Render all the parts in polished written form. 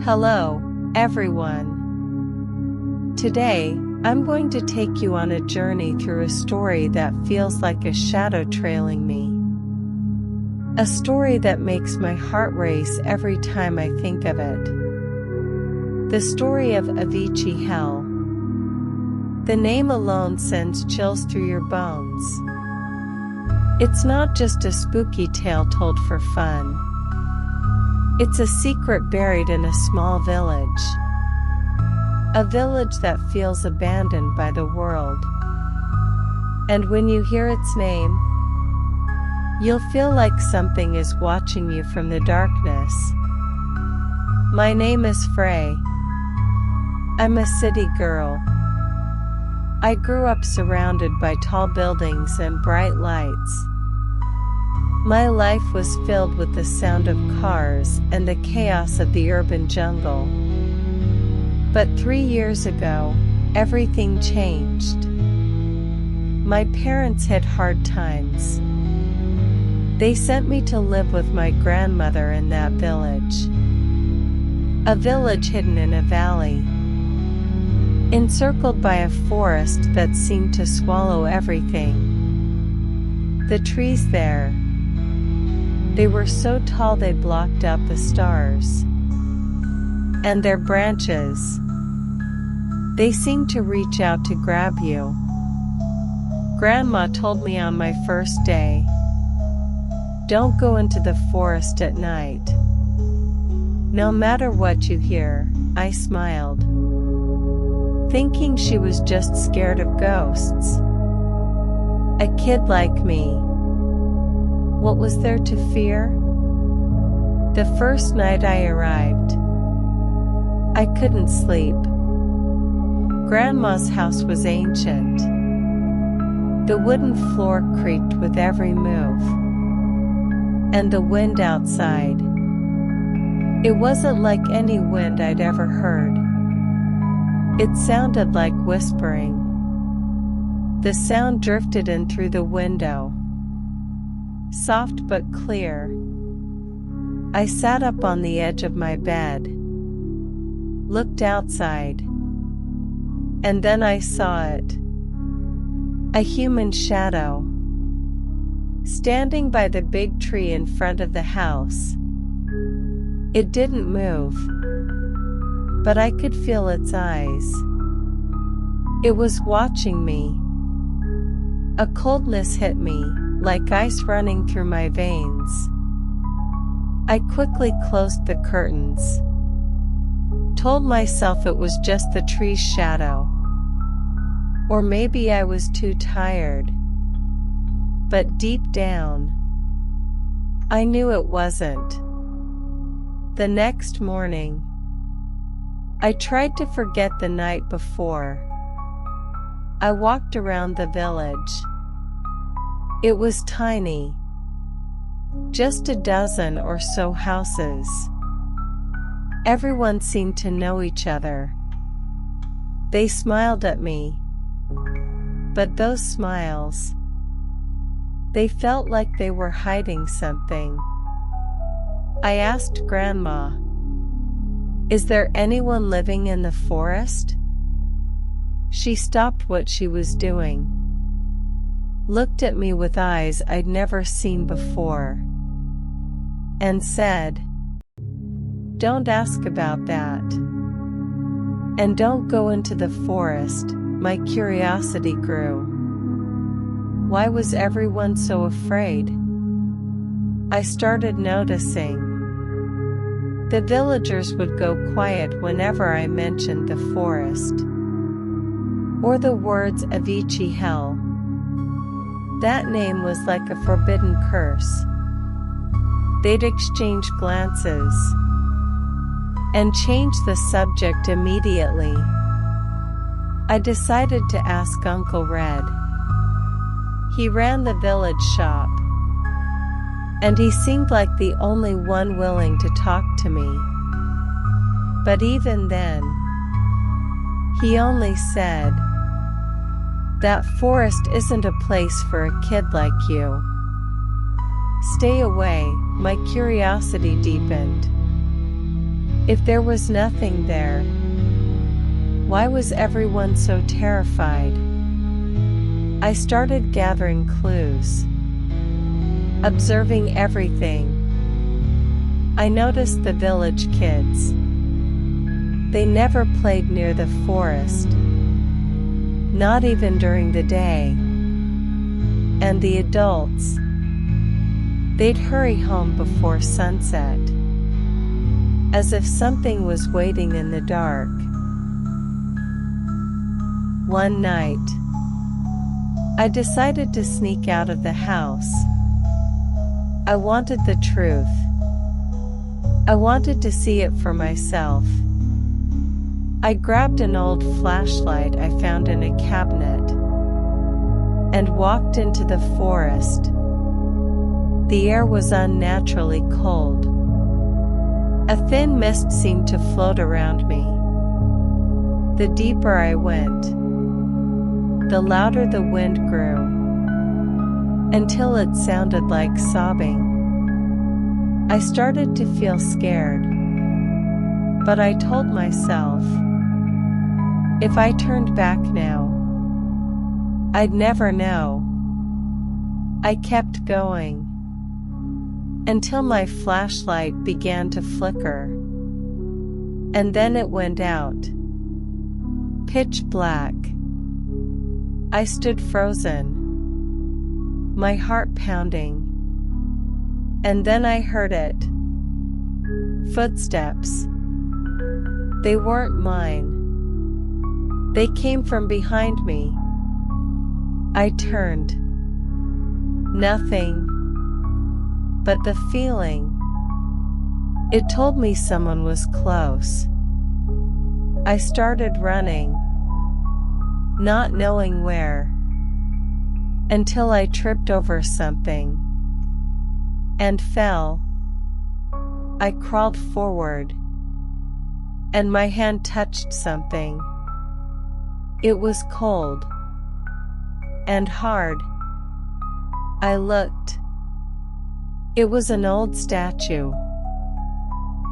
Hello, everyone. Today, I'm going to take you on a journey through a story that feels like a shadow trailing me. A story that makes my heart race every time I think of it. The story of Avici Hell. The name alone sends chills through your bones. It's not just a spooky tale told for fun. It's a secret buried in a small village. A village that feels abandoned by the world. And when you hear its name, you'll feel like something is watching you from the darkness. My name is Phrae. I'm a city girl. I grew up surrounded by tall buildings and bright lights. My life was filled with the sound of cars and the chaos of the urban jungle. But 3 years ago, everything changed. My parents had hard times. They sent me to live with my grandmother in that village. A village hidden in a valley, encircled by a forest that seemed to swallow everything. The trees there, they were so tall they blocked out the stars. And their branches, they seemed to reach out to grab you. Grandma told me on my first day, "Don't go into the forest at night." No matter what you hear, I smiled, thinking she was just scared of ghosts. A kid like me. What was there to fear? The first night I arrived, I couldn't sleep. Grandma's house was ancient. The wooden floor creaked with every move. And the wind outside, it wasn't like any wind I'd ever heard. It sounded like whispering. The sound drifted in through the window, soft but clear. I sat up on the edge of my bed, looked outside, and then I saw it. A human shadow, standing by the big tree in front of the house. It didn't move, but I could feel its eyes. It was watching me. A coldness hit me, like ice running through my veins. I quickly closed the curtains, told myself it was just the tree's shadow. Or maybe I was too tired. But deep down, I knew it wasn't. The next morning, I tried to forget the night before. I walked around the village. It was tiny. Just a dozen or so houses. Everyone seemed to know each other. They smiled at me. But those smiles, they felt like they were hiding something. I asked Grandma, "Is there anyone living in the forest?" She stopped what she was doing, looked at me with eyes I'd never seen before, and said, "Don't ask about that. And don't go into the forest." My curiosity grew. Why was everyone so afraid? I started noticing. The villagers would go quiet whenever I mentioned the forest, or the words Avici Hell. That name was like a forbidden curse. They'd exchange glances and change the subject immediately. I decided to ask Uncle Red. He ran the village shop, and he seemed like the only one willing to talk to me. But even then, he only said, "That forest isn't a place for a kid like you. Stay away." My curiosity deepened. If there was nothing there, why was everyone so terrified? I started gathering clues, observing everything. I noticed the village kids. They never played near the forest, not even during the day. And the adults, they'd hurry home before sunset, as if something was waiting in the dark. One night, I decided to sneak out of the house. I wanted the truth. I wanted to see it for myself. I grabbed an old flashlight I found in a cabinet and walked into the forest. The air was unnaturally cold. A thin mist seemed to float around me. The deeper I went, the louder the wind grew, until it sounded like sobbing. I started to feel scared, but I told myself, if I turned back now, I'd never know. I kept going, until my flashlight began to flicker, and then it went out. Pitch black. I stood frozen, my heart pounding, and then I heard it. Footsteps. They weren't mine. They came from behind me. I turned. Nothing. But the feeling. It told me someone was close. I started running, not knowing where, until I tripped over something and fell. I crawled forward, and my hand touched something. It was cold and hard. I looked. It was an old statue,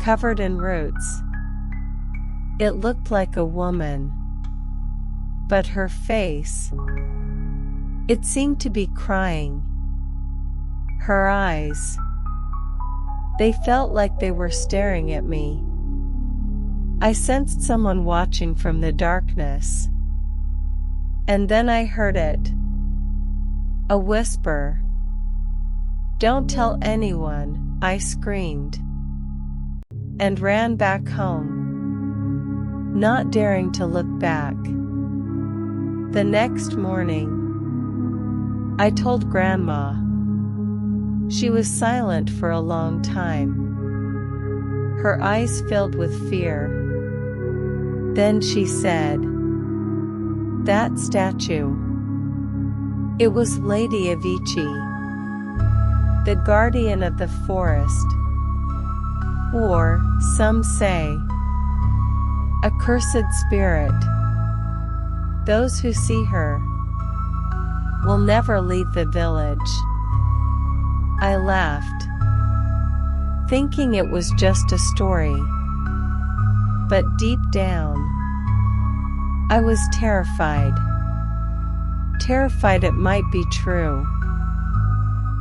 covered in roots. It looked like a woman, but her face, it seemed to be crying. Her eyes, they felt like they were staring at me. I sensed someone watching from the darkness. And then I heard it. A whisper. "Don't tell anyone," I screamed, and ran back home, not daring to look back. The next morning, I told Grandma. She was silent for a long time, her eyes filled with fear. Then she said, "That statue. It was Lady Avici, the guardian of the forest, or, some say, a cursed spirit. Those who see her will never leave the village." I laughed, thinking it was just a story. But deep down, I was terrified. Terrified it might be true.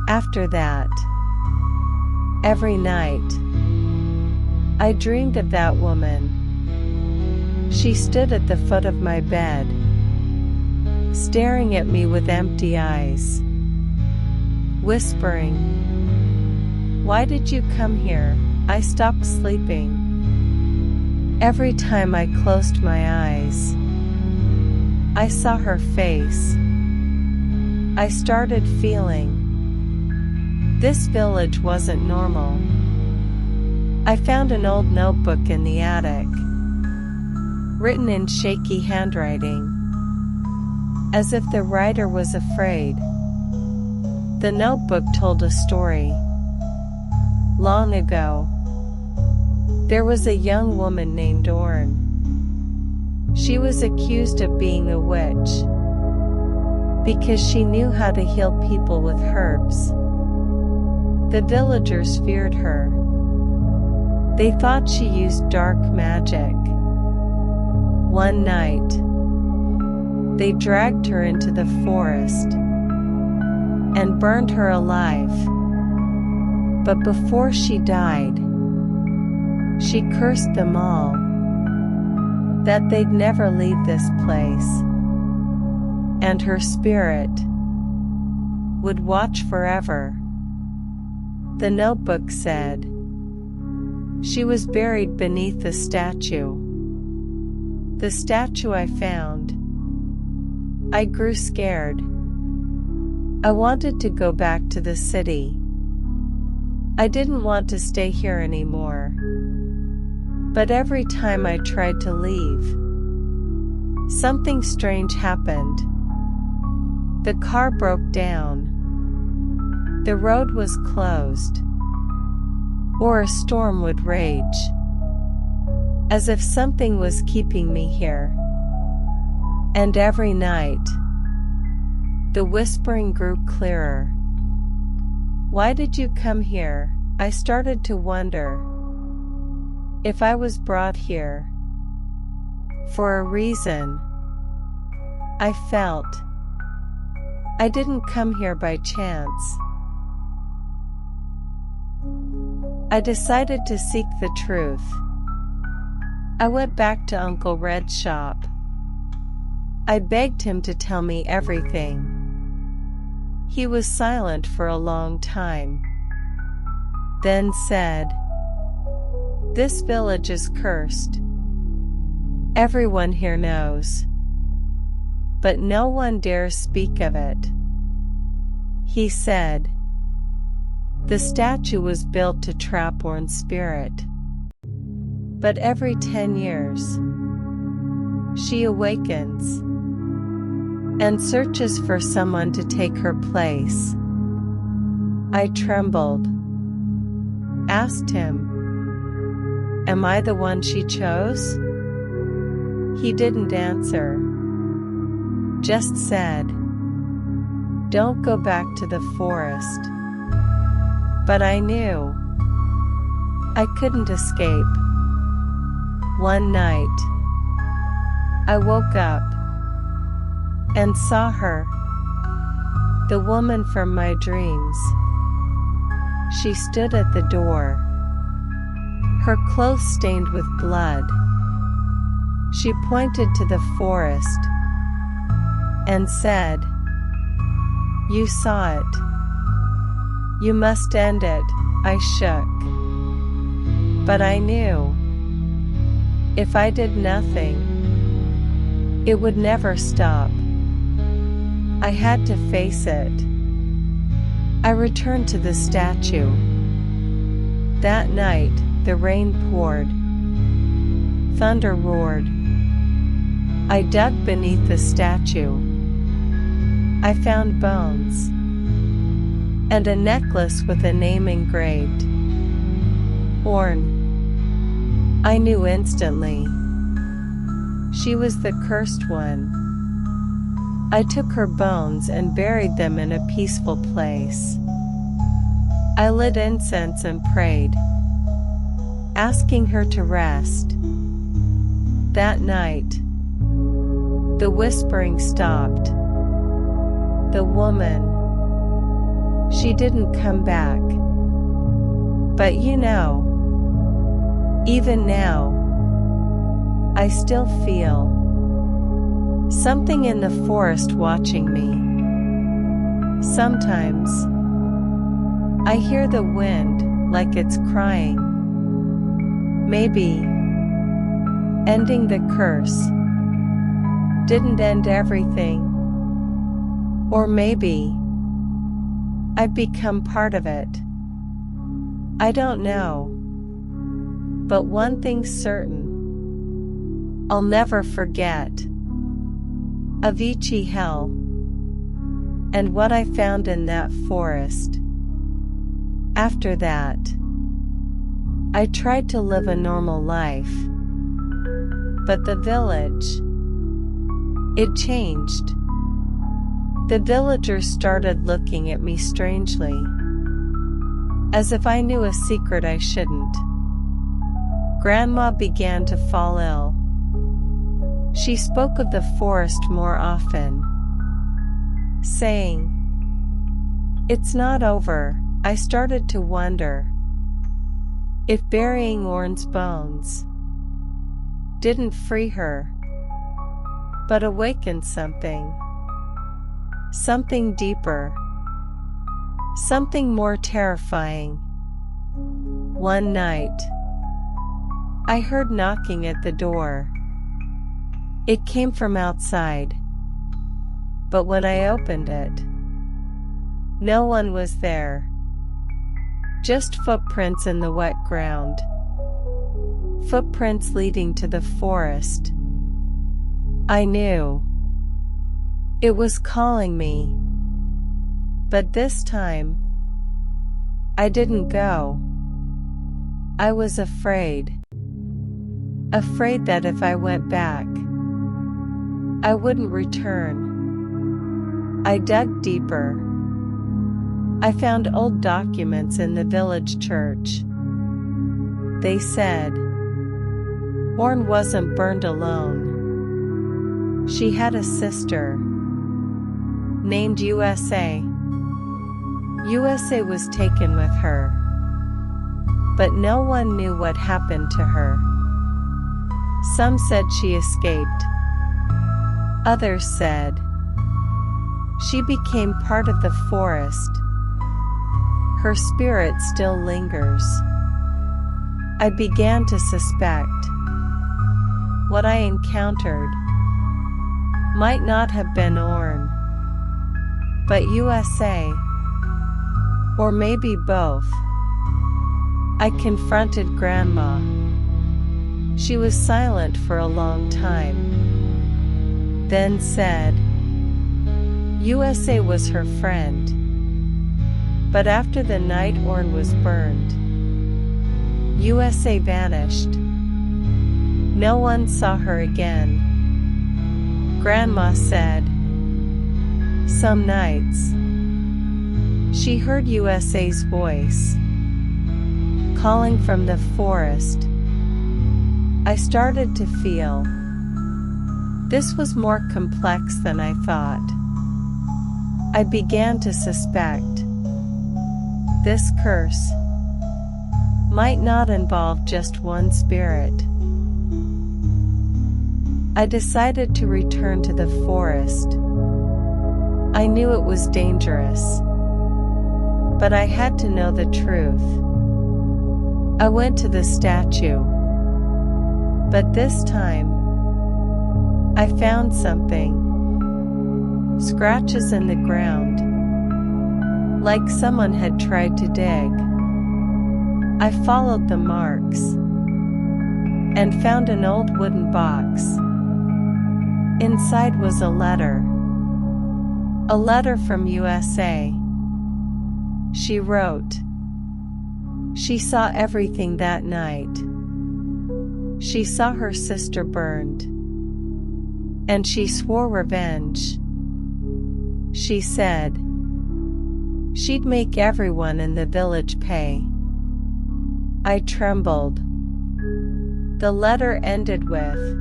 After that, every night, I dreamed of that woman. She stood at the foot of my bed, staring at me with empty eyes, whispering, "Why did you come here?" I stopped sleeping. Every time I closed my eyes, I saw her face. I started feeling this village wasn't normal. I found an old notebook in the attic, written in shaky handwriting, as if the writer was afraid. The notebook told a story. Long ago, there was a young woman named Orn. She was accused of being a witch because she knew how to heal people with herbs. The villagers feared her. They thought she used dark magic. One night, they dragged her into the forest and burned her alive. But before she died, she cursed them all, that they'd never leave this place, and her spirit would watch forever. The notebook said she was buried beneath the statue. The statue I found. I grew scared. I wanted to go back to the city. I didn't want to stay here anymore. But every time I tried to leave, something strange happened. The car broke down. The road was closed. Or a storm would rage. As if something was keeping me here. And every night, the whispering grew clearer. Why did you come here? I started to wonder if I was brought here for a reason. I felt I didn't come here by chance. I decided to seek the truth. I went back to Uncle Red's shop. I begged him to tell me everything. He was silent for a long time. Then said, "This village is cursed. Everyone here knows. But no one dares speak of it." He said, "The statue was built to trap one spirit. But every 10 years, she awakens and searches for someone to take her place." I trembled. Asked him, "Am I the one she chose?" He didn't answer. Just said, "Don't go back to the forest." But I knew I couldn't escape. One night, I woke up and saw her, the woman from my dreams. She stood at the door, her clothes stained with blood. She pointed to the forest and said, "You saw it. You must end it." I shook. But I knew if I did nothing, it would never stop. I had to face it. I returned to the statue. That night, the rain poured. Thunder roared. I dug beneath the statue. I found bones and a necklace with a name engraved. Orn. I knew instantly. She was the cursed one. I took her bones and buried them in a peaceful place. I lit incense and prayed, asking her to rest. That night, the whispering stopped. The woman, she didn't come back. But you know, even now, I still feel something in the forest watching me. Sometimes, I hear the wind like it's crying. Maybe ending the curse didn't end everything. Or maybe I've become part of it. I don't know. But one thing's certain. I'll never forget Avici Hell and what I found in that forest. After that, I tried to live a normal life. But the village, it changed. The villagers started looking at me strangely, as if I knew a secret I shouldn't. Grandma began to fall ill. She spoke of the forest more often, saying, "It's not over." I started to wonder if burying Orn's bones didn't free her, but awakened something deeper, something more terrifying. One night, I heard knocking at the door. It came from outside, but when I opened it, no one was there. Just footprints in the wet ground. Footprints leading to the forest. I knew it was calling me. But this time, I didn't go. I was afraid. Afraid that if I went back, I wouldn't return. I dug deeper. I found old documents in the village church. They said Orn wasn't burned alone. She had a sister named USA. USA was taken with her, but no one knew what happened to her. Some said she escaped. Others said she became part of the forest. Her spirit still lingers. I began to suspect what I encountered might not have been Orn, but USA, or maybe both. I confronted Grandma. She was silent for a long time, then said USA was her friend. But after the night Orn was burned, USA vanished. No one saw her again. Grandma said some nights she heard USA's voice calling from the forest. I started to feel this was more complex than I thought. I began to suspect this curse might not involve just one spirit. I decided to return to the forest. I knew it was dangerous, but I had to know the truth. I went to the statue, but this time I found something. Scratches in the ground, like someone had tried to dig. I followed the marks and found an old wooden box. Inside was a letter from USA. She wrote, she saw everything that night. She saw her sister burned, and she swore revenge. She said she'd make everyone in the village pay. I trembled. The letter ended with,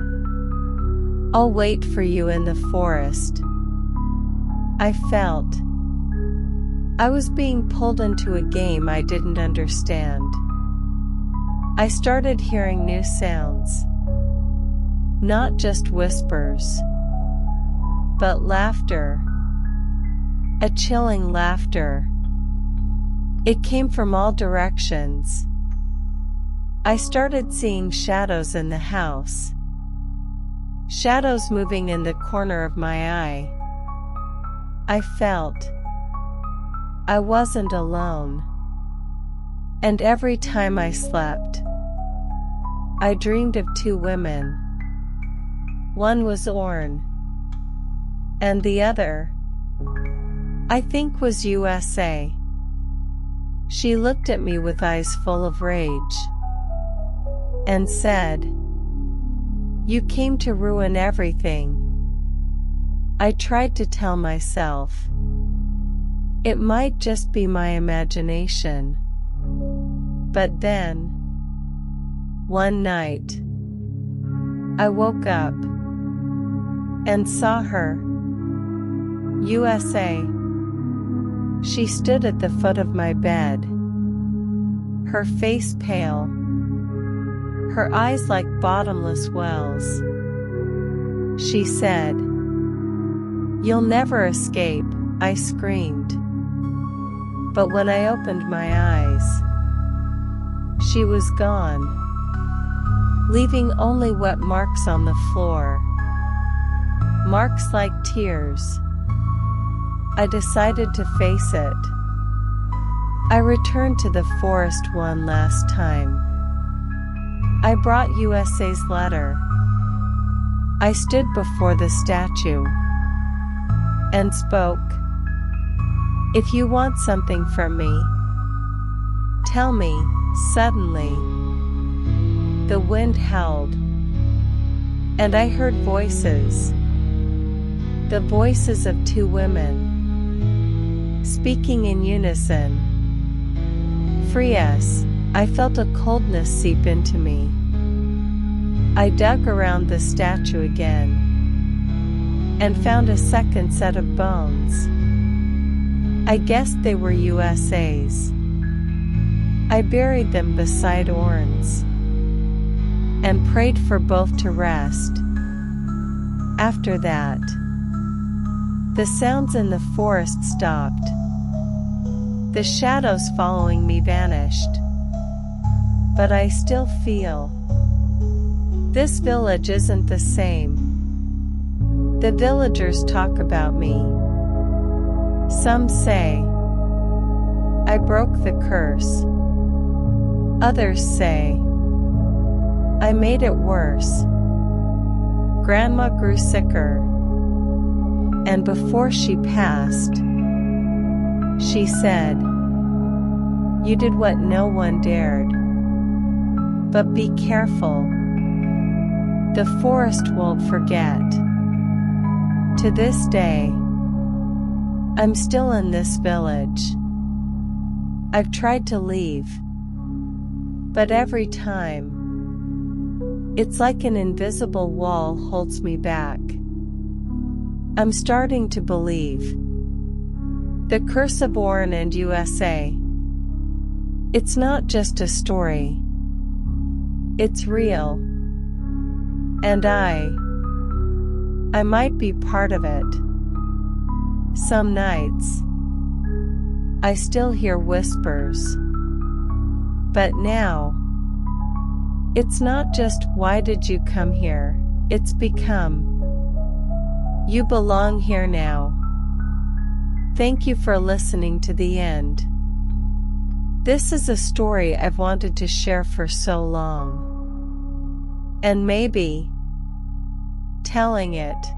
"I'll wait for you in the forest." I felt I was being pulled into a game I didn't understand. I started hearing new sounds. Not just whispers, but laughter. A chilling laughter. It came from all directions. I started seeing shadows in the house. Shadows moving in the corner of my eye. I felt I wasn't alone. And every time I slept, I dreamed of two women. One was Orn, and the other, I think, was USA. She looked at me with eyes full of rage and said, "You came to ruin everything." I tried to tell myself it might just be my imagination. But then One night, I woke up and saw her. USA. She stood at the foot of my bed, her face pale, her eyes like bottomless wells. She said, "You'll never escape," I screamed. But when I opened my eyes, she was gone, leaving only wet marks on the floor. Marks like tears. I decided to face it. I returned to the forest one last time. I brought USA's letter. I stood before the statue and spoke. "If you want something from me, tell me." Suddenly, the wind howled, and I heard voices. The voices of two women, speaking in unison. Phrae. I felt a coldness seep into me. I dug around the statue again and found a second set of bones. I guessed they were USA's. I buried them beside urns and prayed for both to rest. After that, the sounds in the forest stopped. The shadows following me vanished. But I still feel this village isn't the same. The villagers talk about me. Some say I broke the curse. Others say I made it worse. Grandma grew sicker, and before she passed, she said, "You did what no one dared. But be careful. The forest won't forget." To this day, I'm still in this village. I've tried to leave, but every time, it's like an invisible wall holds me back. I'm starting to believe the curse of Orin and USA. It's not just a story. It's real. And I might be part of it. Some nights, I still hear whispers. But now, it's not just "Why did you come here?" It's become, "You belong here now." Thank you for listening to the end. This is a story I've wanted to share for so long. And maybe telling it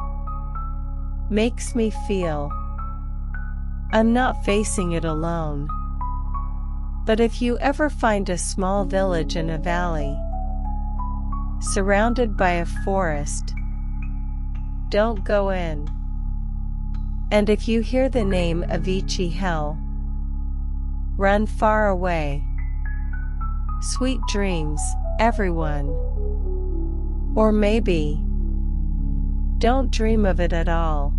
makes me feel I'm not facing it alone. But if you ever find a small village in a valley, surrounded by a forest, don't go in. And if you hear the name Avici Hell, run far away. Sweet dreams, everyone. Or maybe, don't dream of it at all.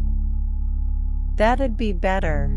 That'd be better.